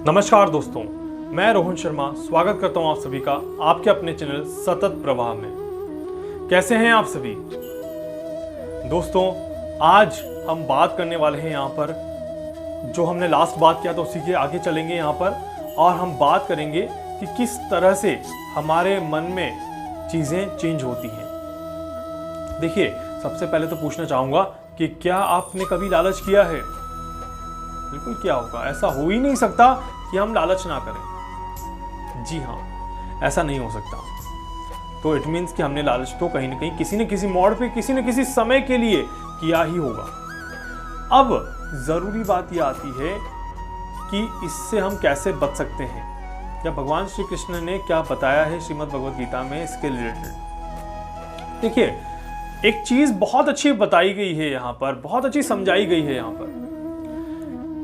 नमस्कार दोस्तों, मैं रोहन शर्मा स्वागत करता हूं आप सभी का आपके अपने चैनल सतत प्रवाह में। कैसे हैं आप सभी दोस्तों? आज हम बात करने वाले हैं यहाँ पर, जो हमने लास्ट बात किया था उसी के आगे चलेंगे यहाँ पर, और हम बात करेंगे कि किस तरह से हमारे मन में चीज़ें चेंज होती हैं। देखिए, सबसे पहले तो पूछना चाहूँगा कि क्या आपने कभी लालच किया है? बिल्कुल किया होगा। ऐसा हो ही नहीं सकता कि हम लालच ना करें। जी हाँ, ऐसा नहीं हो सकता। तो इट मीन्स कि हमने लालच तो कहीं ना कहीं किसी न किसी मोड़ पे किसी न किसी समय के लिए किया ही होगा। अब जरूरी बात यह आती है कि इससे हम कैसे बच सकते हैं, या भगवान श्री कृष्ण ने क्या बताया है श्रीमद् भगवद गीता में इसके रिलेटेड। देखिए, एक चीज बहुत अच्छी बताई गई है यहाँ पर, बहुत अच्छी समझाई गई है यहाँ पर।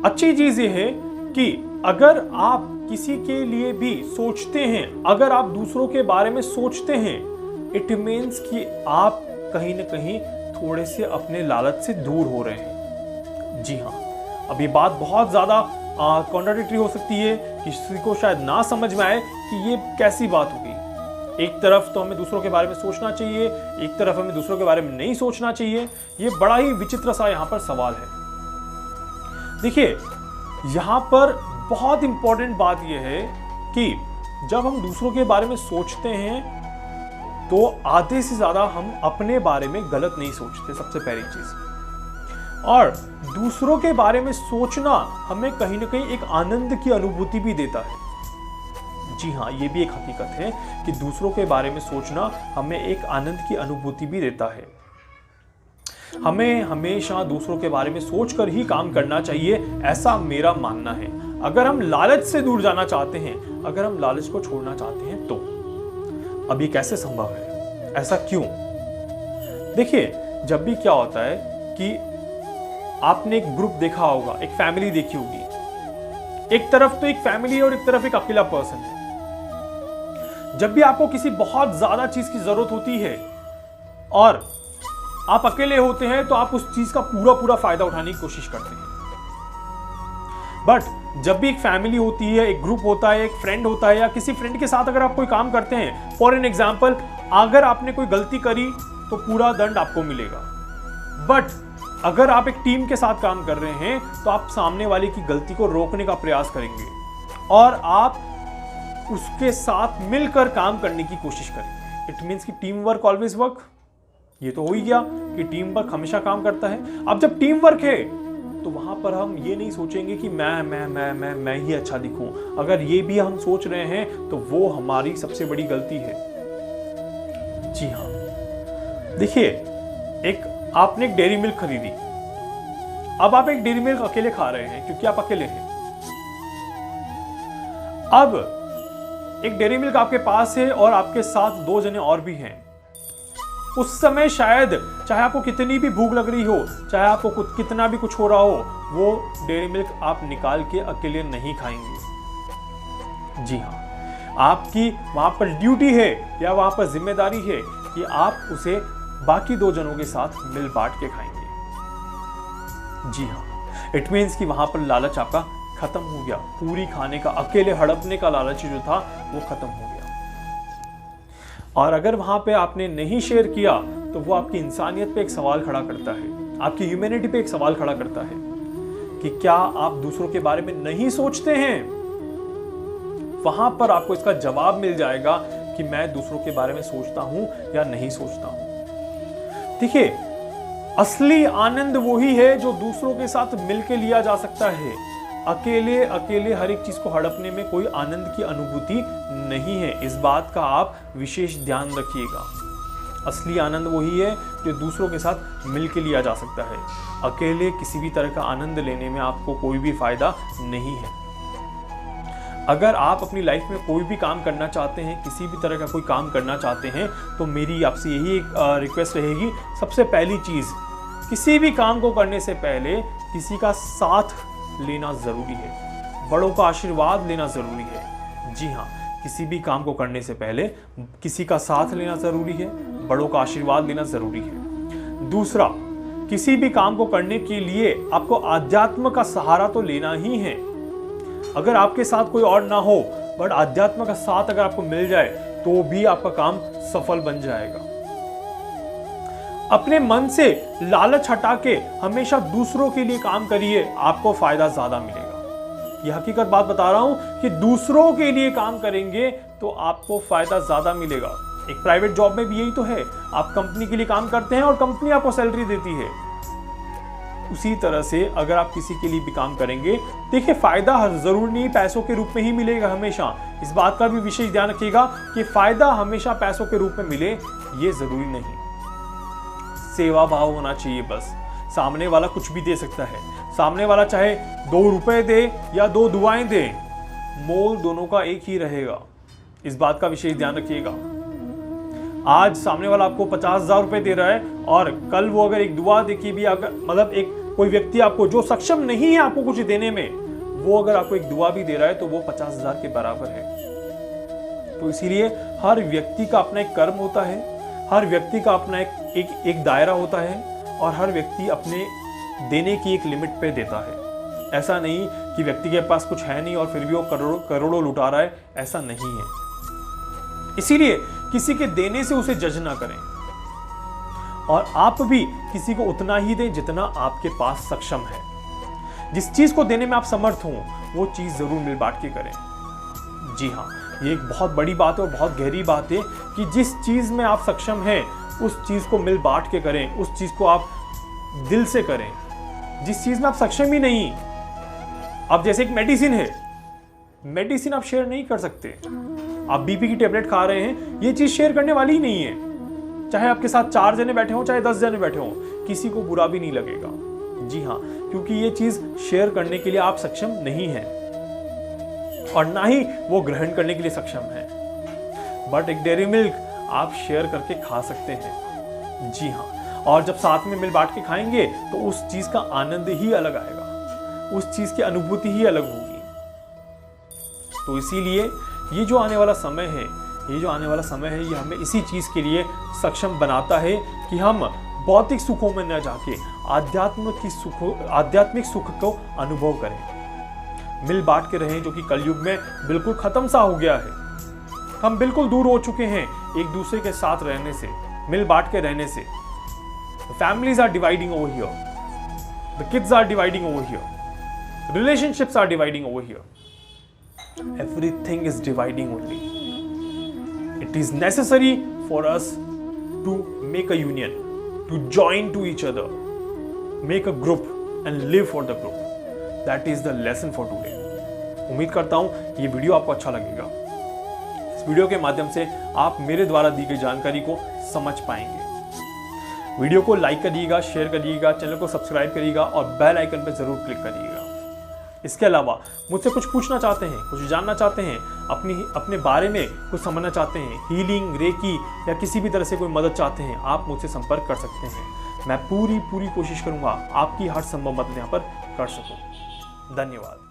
अच्छी चीज ये है कि अगर आप किसी के लिए भी सोचते हैं, अगर आप दूसरों के बारे में सोचते हैं, इट मीन्स कि आप कहीं ना कहीं थोड़े से अपने लालच से दूर हो रहे हैं। जी हाँ, अब ये बात बहुत ज्यादा कॉन्ट्राडिक्टरी हो सकती है, किसी को शायद ना समझ में आए कि ये कैसी बात हो गई। एक तरफ तो हमें दूसरों के बारे में सोचना चाहिए, एक तरफ हमें दूसरों के बारे में नहीं सोचना चाहिए। ये बड़ा ही विचित्र सा यहाँ पर सवाल है। देखिए, यहां पर बहुत इंपॉर्टेंट बात यह है कि जब हम दूसरों के बारे में सोचते हैं तो आधे से ज्यादा हम अपने बारे में गलत नहीं सोचते, सबसे पहली चीज। और दूसरों के बारे में सोचना हमें कहीं ना कहीं एक आनंद की अनुभूति भी देता है। जी हाँ, यह भी एक हकीकत है कि दूसरों के बारे में सोचना हमें एक आनंद की अनुभूति भी देता है। हमें हमेशा दूसरों के बारे में सोचकर ही काम करना चाहिए, ऐसा मेरा मानना है। अगर हम लालच से दूर जाना चाहते हैं, अगर हम लालच को छोड़ना चाहते हैं तो। अब ये कैसे संभव है, ऐसा क्यों? देखिए, जब भी क्या होता है कि आपने एक ग्रुप देखा होगा, एक फैमिली देखी होगी। एक तरफ तो एक फैमिली है और एक तरफ एक अकेला पर्सन है। जब भी आपको किसी बहुत ज्यादा चीज की जरूरत होती है और आप अकेले होते हैं तो आप उस चीज का पूरा फायदा उठाने की कोशिश करते हैं। बट जब भी एक फैमिली होती है, एक ग्रुप होता है, एक फ्रेंड होता है, या किसी फ्रेंड के साथ अगर आप कोई काम करते हैं, फॉर एन एग्जाम्पल, अगर आपने कोई गलती करी तो पूरा दंड आपको मिलेगा। बट अगर आप एक टीम के साथ काम कर रहे हैं तो आप सामने वाले की गलती को रोकने का प्रयास करेंगे और आप उसके साथ मिलकर काम करने की कोशिश करेंगे। इट मीन्स कि टीम वर्क ऑलवेज वर्क। ये तो हो ही गया कि टीम वर्क हमेशा काम करता है। अब जब टीम वर्क है तो वहां पर हम ये नहीं सोचेंगे कि मैं ही अच्छा दिखूं। अगर ये भी हम सोच रहे हैं तो वो हमारी सबसे बड़ी गलती है। जी हाँ, देखिए, आपने एक डेयरी मिल्क खरीदी। अब आप एक डेयरी मिल्क अकेले खा रहे हैं क्योंकि आप अकेले हैं। अब एक डेयरी मिल्क आपके पास है और आपके साथ 2 जने और भी हैं। उस समय शायद चाहे आपको कितनी भी भूख लग रही हो, चाहे आपको कितना भी कुछ हो रहा हो, वो डेयरी मिल्क आप निकाल के अकेले नहीं खाएंगे। जी हाँ, आपकी वहां पर ड्यूटी है या वहां पर जिम्मेदारी है कि आप उसे बाकी 2 जनों के साथ मिल बांट के खाएंगे। जी हाँ, इट मीन्स कि वहां पर लालच आपका खत्म हो गया। पूरी खाने का, अकेले हड़पने का लालच जो था वो खत्म हो गया। और अगर वहां पे आपने नहीं शेयर किया तो वो आपकी इंसानियत पे एक सवाल खड़ा करता है, आपकी ह्यूमैनिटी पे एक सवाल खड़ा करता है कि क्या आप दूसरों के बारे में नहीं सोचते हैं? वहां पर आपको इसका जवाब मिल जाएगा कि मैं दूसरों के बारे में सोचता हूं या नहीं सोचता हूं। देखिए, असली आनंद वही है जो दूसरों के साथ मिलकर लिया जा सकता है। अकेले हर एक चीज को हड़पने में कोई आनंद की अनुभूति नहीं है। इस बात का आप विशेष ध्यान रखिएगा। असली आनंद वही है जो दूसरों के साथ मिलकर लिया जा सकता है। अकेले किसी भी तरह का आनंद लेने में आपको कोई भी फायदा नहीं है। अगर आप अपनी लाइफ में कोई भी काम करना चाहते हैं, किसी भी तरह का कोई काम करना चाहते हैं, तो मेरी आपसे यही एक रिक्वेस्ट रहेगी। सबसे पहली चीज, किसी भी काम को करने से पहले किसी का साथ लेना जरूरी है, बड़ों का आशीर्वाद लेना जरूरी है। जी हाँ, किसी भी काम को करने से पहले किसी का साथ लेना जरूरी है, बड़ों का आशीर्वाद लेना जरूरी है। दूसरा, किसी भी काम को करने के लिए आपको आध्यात्म का सहारा तो लेना ही है। अगर आपके साथ कोई और ना हो, बट आध्यात्म का साथ अगर आपको मिल जाए तो भी आपका काम सफल बन जाएगा। अपने मन से लालच हटा के हमेशा दूसरों के लिए काम करिए, आपको फायदा ज्यादा मिलेगा। ये हकीकत बात बता रहा हूं कि दूसरों के लिए काम करेंगे तो आपको फायदा ज्यादा मिलेगा। एक प्राइवेट जॉब में भी यही तो है, आप कंपनी के लिए काम करते हैं और कंपनी आपको सैलरी देती है। उसी तरह से अगर आप किसी के लिए भी काम करेंगे, देखिए फायदा जरूर नहीं पैसों के रूप में ही मिलेगा हमेशा। इस बात का भी विशेष ध्यान रखिएगा कि फायदा हमेशा पैसों के रूप में मिले ये जरूरी नहीं। सेवा भाव होना चाहिए बस। सामने वाला कुछ भी दे सकता है, सामने वाला चाहे 2 रुपए दे या 2 दुआएं दे, मोल दोनों का एक ही रहेगा। इस बात का विशेष ध्यान रखिएगा। आज सामने वाला आपको 50,000 रुपए दे रहा है और कल वो अगर एक दुआ देखिए भी, अगर मतलब एक कोई व्यक्ति आपको जो सक्षम नहीं है आपको कुछ देने में, वो अगर आपको एक दुआ भी दे रहा है तो वो 50,000 के बराबर है। तो इसीलिए हर व्यक्ति का अपना एक कर्म होता है, हर व्यक्ति का अपना एक दायरा होता है और हर व्यक्ति अपने देने की एक लिमिट पे देता है। ऐसा नहीं कि व्यक्ति के पास कुछ है नहीं और फिर भी वो करोड़ों लुटा रहा है, ऐसा नहीं है। इसीलिए किसी के देने से उसे जज ना करें और आप भी किसी को उतना ही दें जितना आपके पास सक्षम है। जिस चीज को देने में आप समर्थ हो वो चीज जरूर मिल बांट के करें। जी हाँ, ये एक बहुत बड़ी बात है और बहुत गहरी बात है कि जिस चीज में आप सक्षम हैं उस चीज को मिल बांट के करें, उस चीज को आप दिल से करें। जिस चीज में आप सक्षम ही नहीं, अब जैसे एक मेडिसिन है, मेडिसिन आप शेयर नहीं कर सकते। आप बीपी की टेबलेट खा रहे हैं, ये चीज शेयर करने वाली ही नहीं है। चाहे आपके साथ 4 जने बैठे हों, चाहे 10 जने बैठे हों, किसी को बुरा भी नहीं लगेगा। जी हाँ, क्योंकि ये चीज शेयर करने के लिए आप सक्षम नहीं हैं और ना ही वो ग्रहण करने के लिए सक्षम है। बट एक डेयरी मिल्क आप शेयर करके खा सकते हैं। जी हाँ, और जब साथ में मिल बांट के खाएंगे तो उस चीज का आनंद ही अलग आएगा, उस चीज की अनुभूति ही अलग होगी। तो इसीलिए ये जो आने वाला समय है, ये हमें इसी चीज के लिए सक्षम बनाता है कि हम भौतिक सुखों में न जाके आध्यात्मिक सुख को अनुभव करें। मिल बांट के रहें, जो कि कलयुग में बिल्कुल खत्म सा हो गया है। हम बिल्कुल दूर हो चुके हैं एक दूसरे के साथ रहने से, मिल बांट के रहने से। Families are dividing over here, the kids are dividing over here, relationships are dividing over here. Everything is dividing only. It is necessary for us to make a union, to join to each other, make a group and live for the group. That is the lesson for today. उम्मीद करता हूं ये video आपको अच्छा लगेगा। इस video के माध्यम से आप मेरे द्वारा दी गई जानकारी को समझ पाएंगे। वीडियो को लाइक करिएगा, शेयर करिएगा, चैनल को सब्सक्राइब करिएगा और बेल आइकन पर जरूर क्लिक करिएगा। इसके अलावा मुझसे कुछ पूछना चाहते हैं, कुछ जानना चाहते हैं, अपने बारे में कुछ समझना चाहते हैं, हीलिंग, रेकी या किसी भी तरह से कोई मदद चाहते हैं, आप मुझसे संपर्क कर सकते हैं। मैं पूरी कोशिश करूंगा आपकी हर संभव मदद यहाँ पर कर सकूं। धन्यवाद।